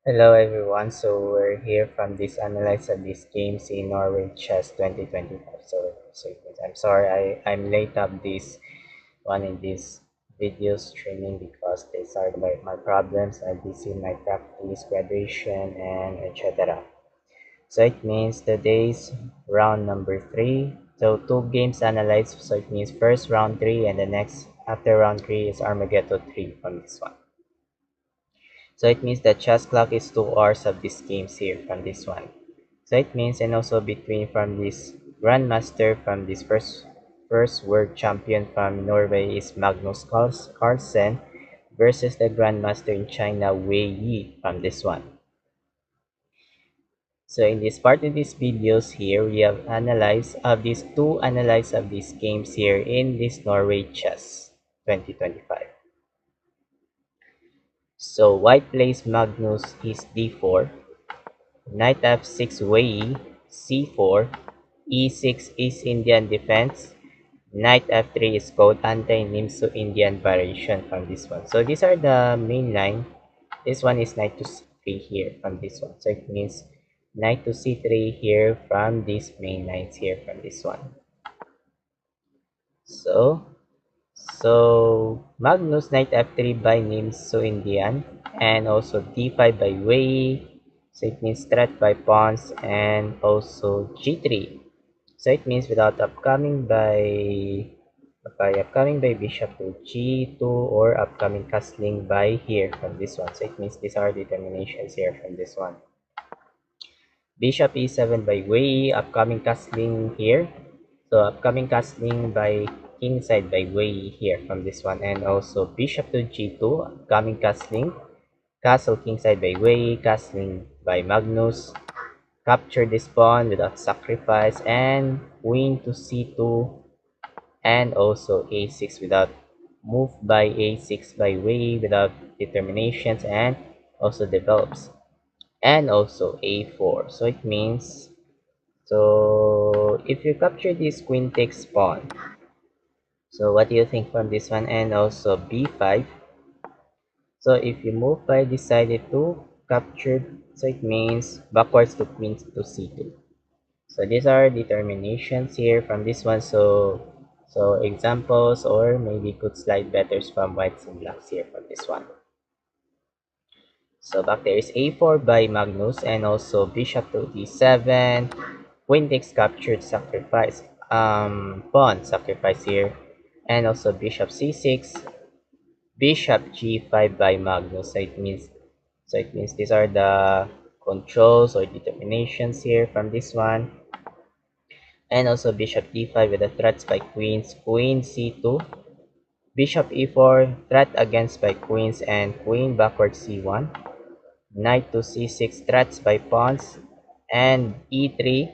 Hello everyone, so we're here from this analyze of these games in Norway Chess 2025. I'm sorry I'm late up this one in this video streaming because they started my problems. I'll be seeing my practice, graduation and etc. So it means today's round number 3. So two games analyzed, so it means first round 3 and the next after round 3 is Armageddon 3 from this one. So it means the chess clock is 2 hours of these games here from this one. So it means and also between from this grandmaster from this first world champion from Norway is Magnus Carlsen versus the grandmaster in China Wei Yi from this one. So in this part of these videos here we have analyzed of these two analyze of these games here in this Norway chess 2025. So white plays Magnus is d4. Knight f6 Wei, c4, e6 East Indian defense, knight f3 is called anti-Nimzo Indian variation from this one. So these are the main line. This one is knight to c3 here from this one. So it means knight to c3 here from these main lines here from this one. So Magnus knight f3 by Nimzo Indian and also d5 by Wei. So it means threat by pawns and also g3. So it means without upcoming by bishop to g2 or upcoming castling by here from this one. So it means these are determinations here from this one. Bishop e7 by Wei, upcoming castling here. So upcoming castling by king side by Wei here from this one, and also bishop to g2, upcoming castling, castle king side by Wei, castling by Magnus, capture this pawn without sacrifice, and queen to c2, and also a6 without move by a6 by Wei without determinations, and also develops, and also a4. So it means if you capture this queen takes pawn. So what do you think from this one? And also b5. So if you move by decided to capture, so it means backwards to queen to c2. So these are determinations here from this one. So examples or maybe could slide betters from whites and blacks here from this one. So back there is a4 by Magnus and also bishop to d7. Queen takes captured sacrifice. Pawn sacrifice here. And also bishop c6. Bishop g5 by Magnus. So it means these are the controls or determinations here from this one. And also bishop d5 with the threats by queens. Queen c2. Bishop e4 threat against by queens and queen backward c1. Knight to c6 threats by pawns and e3.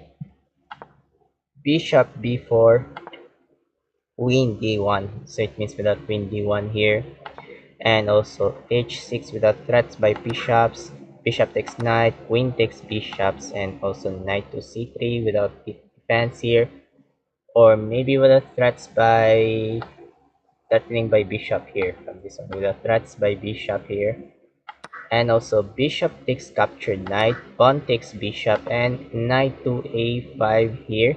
Bishop b4 queen d1. So it means without queen d1 here. And also h6 without threats by bishops. Bishop takes knight, queen takes bishops, and also knight to c3 without defense here. Or maybe without threats by threatening by bishop here from this one. Without threats by bishop here. And also bishop takes captured knight, pawn takes bishop, and knight to a5 here.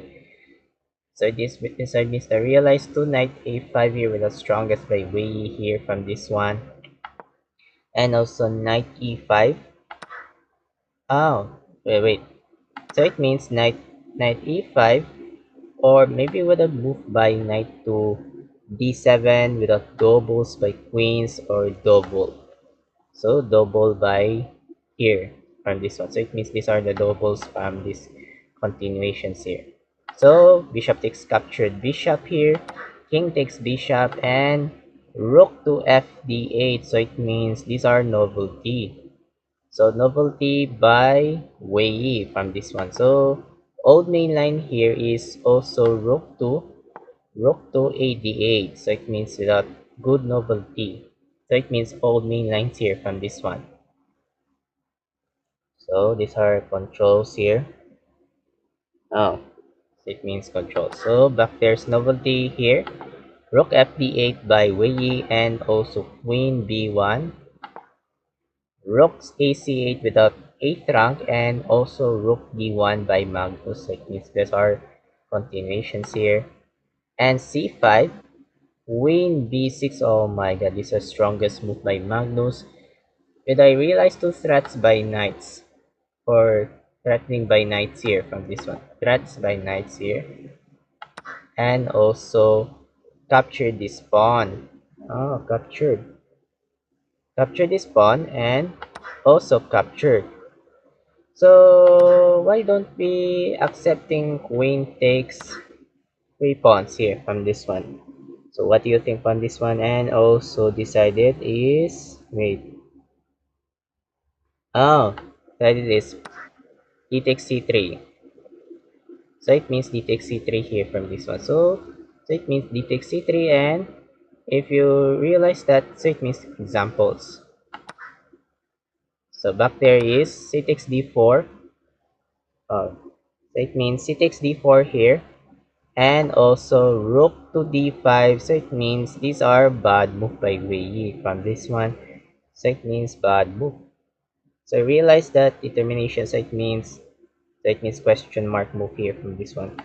So this side means the realized 2 knight a5 here with the strongest by Wei here from this one. And also knight e5. Oh, wait. So it means knight e5 or maybe with a move by knight to d7 without doubles by queens or double. So double by here from this one. So it means these are the doubles from these continuations here. So bishop takes captured bishop here, king takes bishop, and rook to fd8. So it means these are novelty. So novelty by Wei from this one. So old main line here is also rook to ad8. So it means without good novelty. So it means old main lines here from this one. So these are controls here. Oh, it means control. So back there's novelty here. Rook fd8 by Wei and also queen b1. rook ac8 without 8th rank, and also rook d1 by Magnus. So it means there's our continuations here. And c5, queen b6. Oh my god, this is the strongest move by Magnus. Did I realize two threats by knights, or threatening by knights here from this one? Threats by knights here. And also capture this pawn. Oh, captured. Capture this pawn and also captured. So why don't we accepting queen takes three pawns here from this one? So what do you think on this one? And also decided is, wait. Oh, decided is d takes c3. So it means d takes c3 here from this one. So it means d takes c3, and if you realize that, so it means examples. So back there is c takes d4. So it means c takes d4 here, and also rook to d5. So it means these are bad move by Wei Yi from this one. So it means bad move. So realize that determination. So it means question mark move here from this one.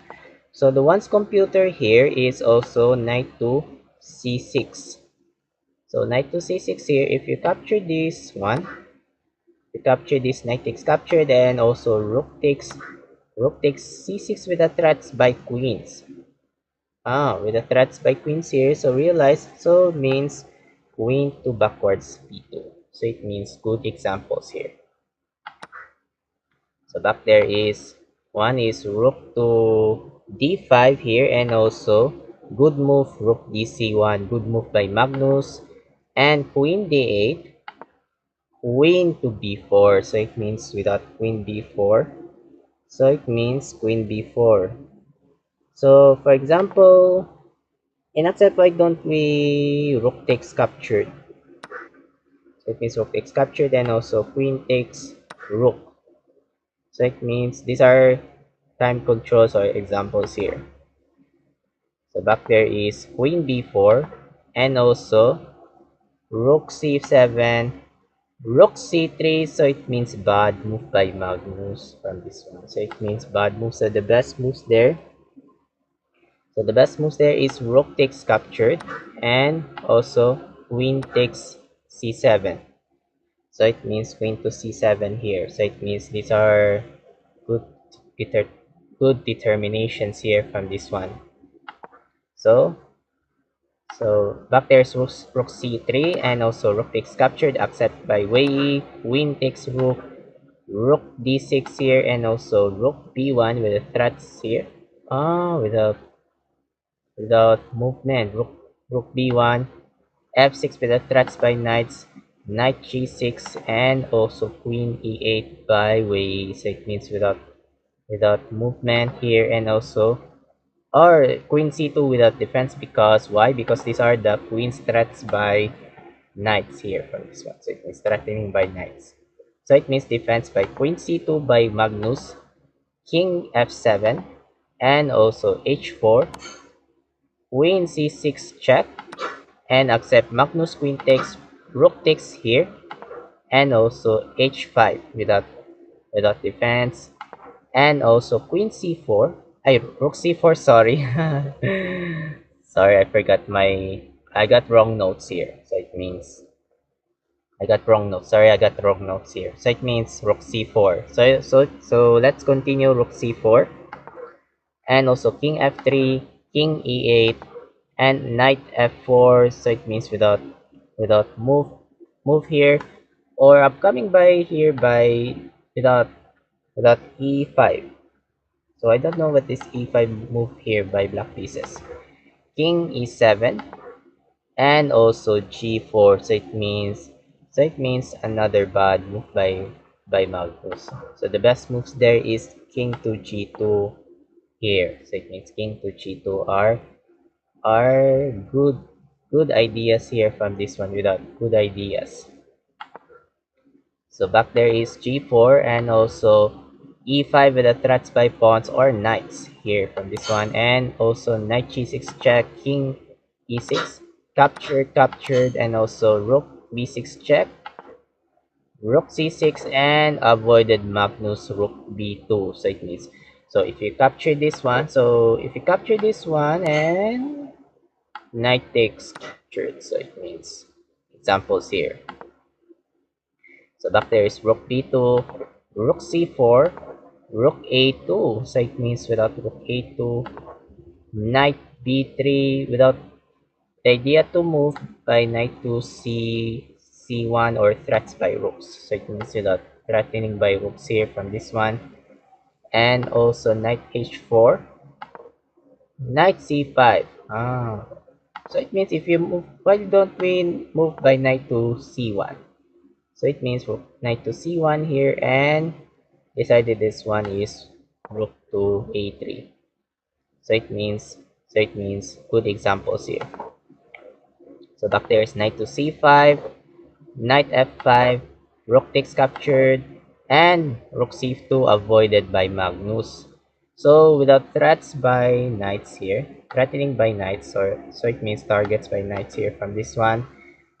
So the one's computer here is also knight to c6. So knight to c6 here. If you capture this one, you capture this, knight takes captured, and also rook takes c6 with the threats by queens. With the threats by queens here. So realize, so means queen to backwards b2. So it means good examples here. So back there is one is rook to d5 here, and also good move rook dc1, good move by Magnus, and queen d8, queen to b4. So it means without queen b4. So it means queen b4. So for example, in accept, why don't we rook takes captured? So it means rook takes captured, and also queen takes rook. So it means these are time controls or examples here. So back there is queen b4, and also rook c7, rook c3. So it means bad move by Magnus from this one. So it means bad moves. So the best moves there. So the best moves there is rook takes captured, and also queen takes c7. So it means queen to c7 here. So it means these are good deter good determinations here from this one. So back there's rook c3, and also rook takes captured, accept by Wei. Queen takes rook d6 here, and also rook b1 with the threats here. Without movement, rook b1, f6 with the threats by knights, knight g6, and also queen e8 by Wei. So it means without movement here, and also or queen c2 without defense. Because why? Because these are the queen's threats by knights here from this one. So it means threatening by knights. So it means defense by queen c2 by Magnus, king f7, and also h4, queen c6 check, and accept Magnus, queen takes, rook takes here, and also h5 without defense, and also queen c4, rook c4, sorry. Sorry, I got wrong notes here. So it means I got wrong notes. Sorry, I got wrong notes here. So it means rook c4. So let's continue rook c4, and also king f3, king e8, and knight f4. So it means without move here, or upcoming by here by without e5. So I don't know what this e5 move here by black pieces. King e7, and also g4. So it means another bad move by Magnus. So the best moves there is king to g2 here. So it means king to g2 are good ideas here from this one without good ideas. So back there is g4, and also e5 with the threats by pawns or knights here from this one, and also knight g6 check, king e6 captured, and also rook b6 check, rook c6 and avoided Magnus rook b2. So it means, so if you capture this one, and knight takes captured, so it means examples here. So back there is rook b2, rook c4, rook a2. So it means without rook a2, knight b3 without the idea to move by knight to c1 or threats by rooks. So it means without threatening by rooks here from this one. And also knight h4, knight c5. So it means if you move, why don't we move by knight to c1? So it means knight to c1 here, and decided this one is rook to a3. So it means good examples here. So back there is knight to c5, knight f5, rook takes captured, and rook c2 avoided by Magnus. So without threats by knights here, threatening by knights, or so it means targets by knights here from this one,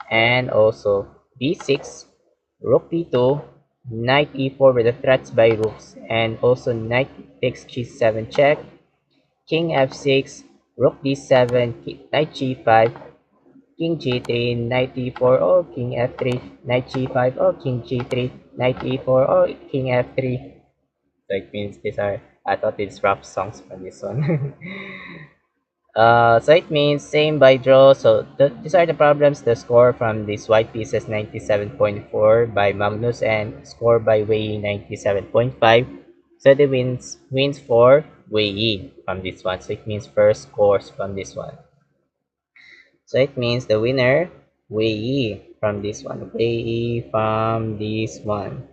and also b6, rook b2, knight e4 with the threats by rooks, and also knight takes g7 check, king f6, rook d7, knight g5, king g3, knight e4, or king f3, knight g5, or king g3, knight e4, or king f3. So it means these are, I thought it's rap songs from this one. So it means same by draw. So these are the problems. The score from these white pieces 97.4 by Magnus and score by Wei 97.5. So the wins for Wei from this one. So it means first scores from this one. So it means the winner Wei from this one. Wei from this one.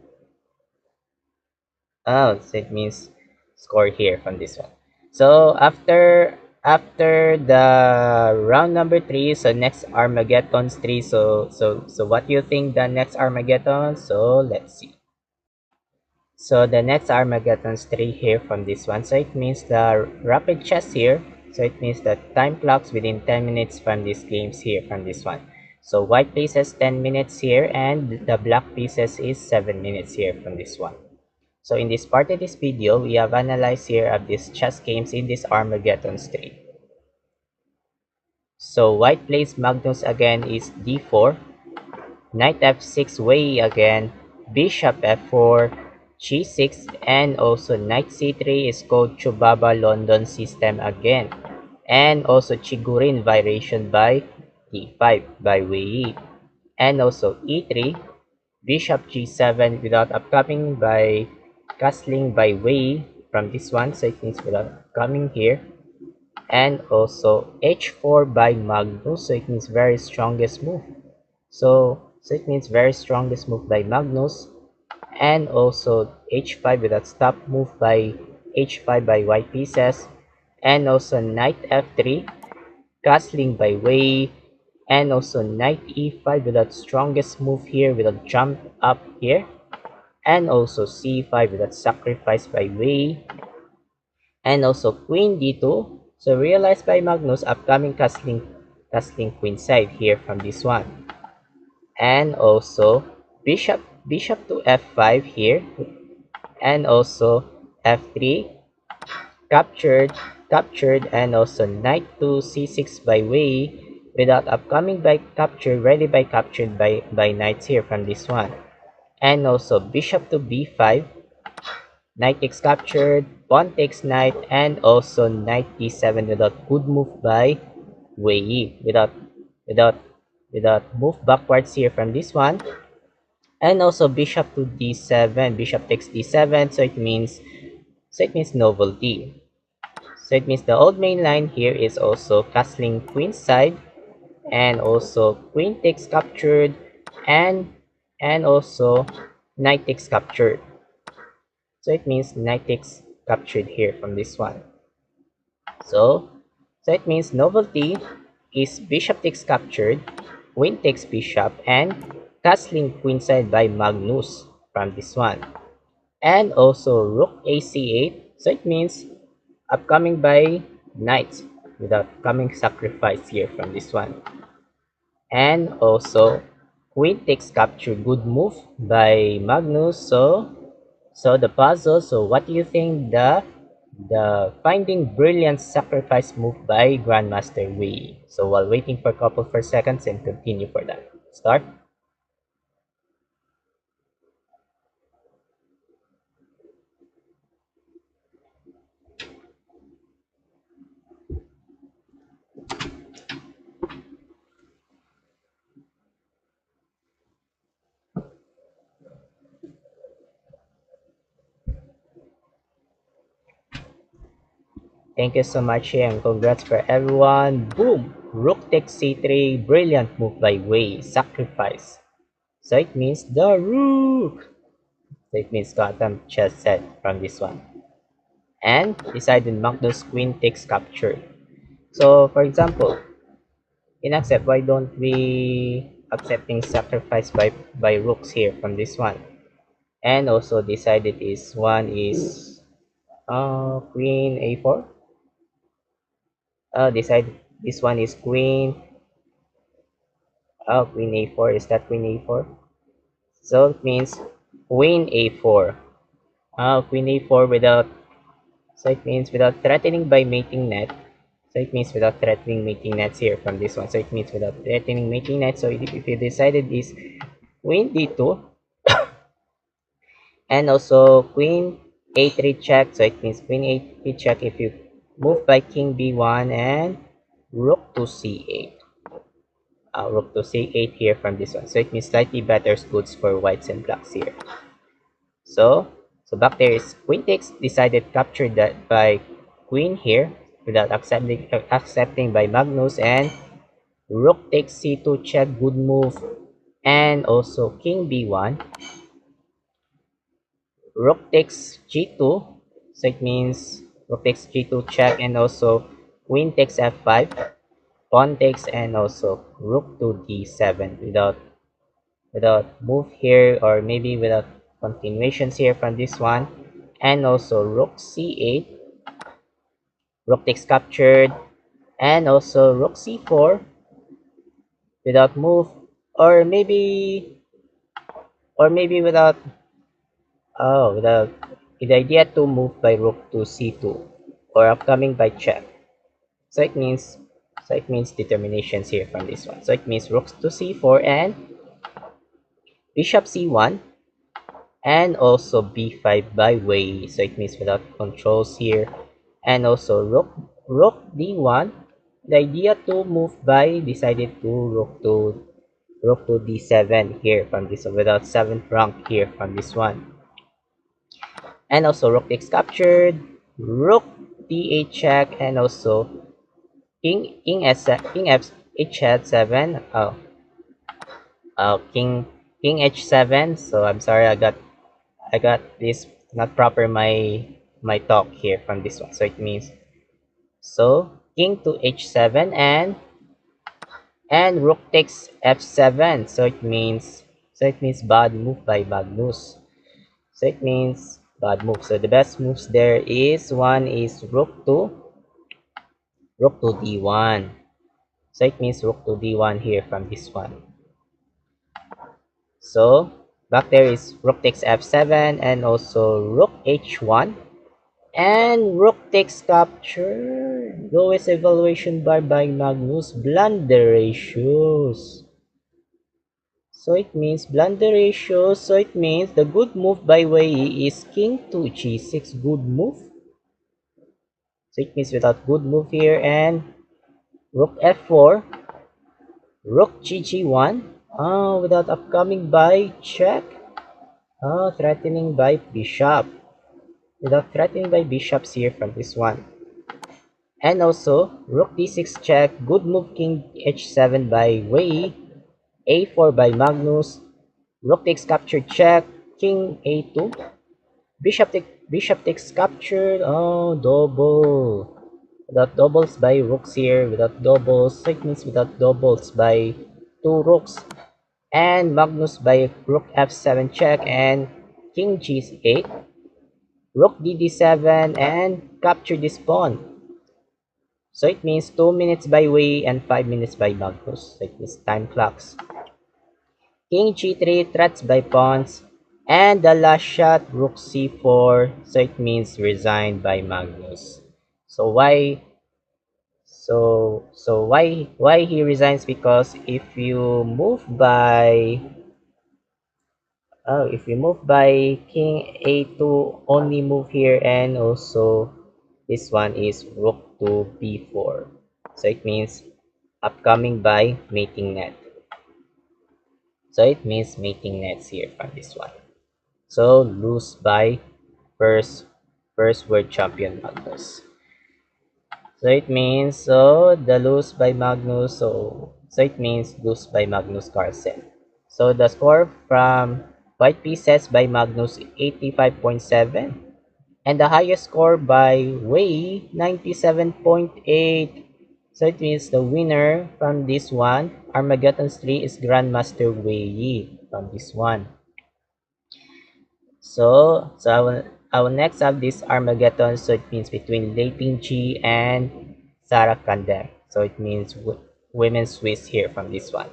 Oh, so it means score here from this one. So after the round number 3, so next Armageddon's 3. So what do you think the next Armageddon? So let's see. So the next Armageddon's 3 here from this one. So it means the rapid chess here. So it means that time clocks within 10 minutes from these games here from this one. So white places 10 minutes here, and the black pieces is 7 minutes here from this one. So in this part of this video, we have analyzed here of these chess games in this Armageddon 3. So white plays Magnus again is d4, knight f6 Wei again, bishop f4, g6, and also knight c3 is called Chubaba London system again, and also Chigurin variation by d5 by Wei, and also e3, bishop g7 without upcoming by castling by Wei from this one, so it means without coming here, and also h4 by Magnus, so it means very strongest move. So it means very strongest move by Magnus, and also h5 without stop move by h5 by white pieces, and also knight f3, castling by Wei, and also knight e5 without strongest move here without jump up here, and also c5 without sacrifice by Wei, and also queen d2. So realized by Magnus upcoming castling queen side here from this one, and also bishop to f5 here, and also f3 captured, and also knight to c6 by Wei without upcoming by capture, ready by captured by knights here from this one, and also bishop to b5, knight takes captured, pawn takes knight, and also knight d7 without good move by Wei without without move backwards here from this one, and also bishop to d7, bishop takes d7, so it means novelty. So it means the old main line here is also castling queen side, and also queen takes captured, and also knight takes captured. So it means knight takes captured here from this one. So it means novelty is bishop takes captured, queen takes bishop, and castling queenside by Magnus from this one. And also rook ac8. So it means upcoming by knights without coming sacrifice here from this one. And also queen takes capture, good move by Magnus. So the puzzle. So what do you think the finding brilliant sacrifice move by Grandmaster Wei? So while waiting for a couple for seconds and continue for that. Start. Thank you so much and congrats for everyone. Boom! Rook takes c3. Brilliant move by Wei. Sacrifice. So it means the rook. So it means Gotham chess set from this one. And decided Magnus queen takes capture. So for example, in accept, why don't we accepting sacrifice by rooks here from this one? And also decided is one is queen a4. Decide this one is queen a4. Is that queen a4? So it means queen a4. Queen a4 without, so it means without threatening by mating net. So it means without threatening mating nets here from this one. So it means without threatening mating net. So if you decided is queen d2 and also queen a3 check. So it means queen a3 check if you move by king b1 and rook to c8. Rook to c8 here from this one. So it means slightly better goods for whites and blacks here. So back there is queen takes, decided captured that by queen here without accepting by Magnus, and rook takes c2 check, good move, and also king b1. Rook takes g2, so it means rook takes g2 check, and also queen takes f5, pawn takes, and also rook to d7 without move here, or maybe without continuations here from this one, and also rook c8, rook takes captured, and also rook c4 without move, or maybe without the idea to move by rook to c2 or upcoming by check. So it means determinations here from this one. So it means rook to c4 and bishop c1 and also b5 by Wei. So it means without controls here, and also rook d1. The idea to move by decided to rook to d7 here from this one without 7th rank here from this one, and also rook takes captured, rook d8 check, and also king f h7. King h7. So I'm sorry, I got this not proper my talk here from this one. So it means, so king to h7 and rook takes f7. So it means bad move by Magnus. So it means bad move. So the best moves there is one is rook to d1. So it means rook to d1 here from this one. So back there is rook takes f7 and also rook h1. And rook takes capture. Lowest evaluation bar by Magnus. Blunder ratios. So it means blunder ratios. So it means the good move by Wei is king to g6. Good move. So it means without good move here, and rook f4. Rook gg1. Without upcoming by check. Threatening by bishop. Without threatening by bishops here from this one. And also, rook d6 check, good move king h7 by Wei, a4 by Magnus, rook takes capture check, king a2, bishop takes captured, double. Without doubles by rooks here, without doubles, so it means without doubles by two rooks, and Magnus by rook f7 check and king g8, rook dd7 and capture this pawn. So it means 2 minutes by Wei and 5 minutes by Magnus. Like this time clocks. King g3 threats by pawns, and the last shot rook c4, so it means resigned by Magnus. So why he resigns? Because if you move by king a2, only move here, and also this one is rook to b4, so it means upcoming by mating net. So it means mating nets here from this one. So lose by first world champion Magnus. So it means the lose by Magnus. So it means lose by Magnus Carlsen. So the score from white pieces by Magnus 85.7, and the highest score by Wei 97.8. So it means the winner from this one, Armageddon 3, is Grandmaster Wei Yi from this one. So I will next have this Armageddon, so it means between Lei Pingqi and Sarah Kandem. So it means women's Swiss here from this one.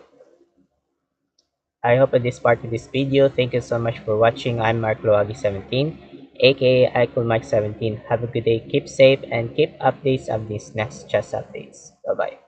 I hope this part of this video. Thank you so much for watching. I'm Mark Loagi 17, aka IcoolMike 17. Have a good day, keep safe, and keep updates of these next chess updates. Bye bye.